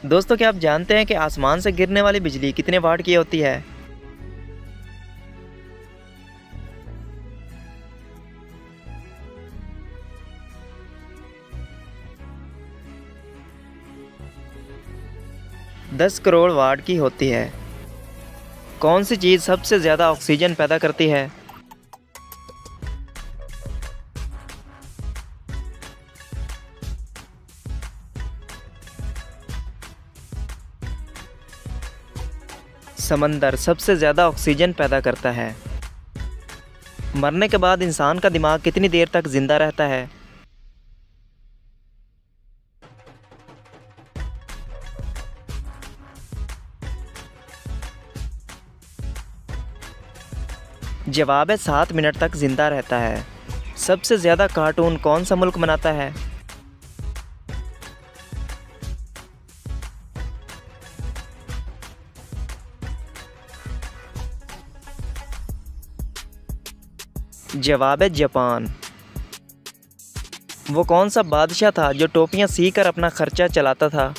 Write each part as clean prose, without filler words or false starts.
दोस्तों क्या आप जानते हैं कि आसमान से गिरने वाली बिजली कितने वाट की होती है? दस करोड़ वाट की होती है। कौन सी चीज़ सबसे ज़्यादा ऑक्सीजन पैदा करती है? समंदर सबसे ज़्यादा ऑक्सीजन पैदा करता है। मरने के बाद इंसान का दिमाग कितनी देर तक जिंदा रहता है? जवाब है 7 मिनट तक जिंदा रहता है। सबसे ज़्यादा कार्टून कौन सा मुल्क बनाता है? जवाब है जापान। वो कौन सा बादशाह था जो टोपियां सी कर अपना खर्चा चलाता था?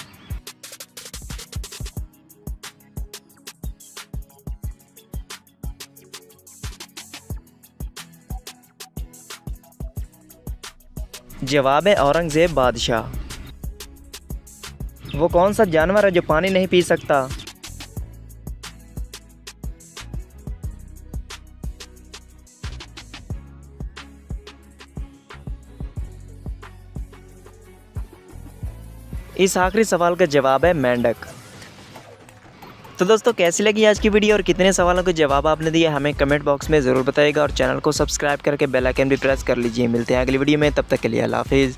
जवाब है औरंगज़ेब बादशाह। वो कौन सा जानवर है जो पानी नहीं पी सकता? इस आखिरी सवाल का जवाब है मेंढक। तो दोस्तों कैसी लगी आज की वीडियो और कितने सवालों के जवाब आपने दिए हमें कमेंट बॉक्स में ज़रूर बताइएगा और चैनल को सब्सक्राइब करके बेल आइकन भी प्रेस कर लीजिए। मिलते हैं अगली वीडियो में, तब तक के लिए अल्लाह हाफिज़।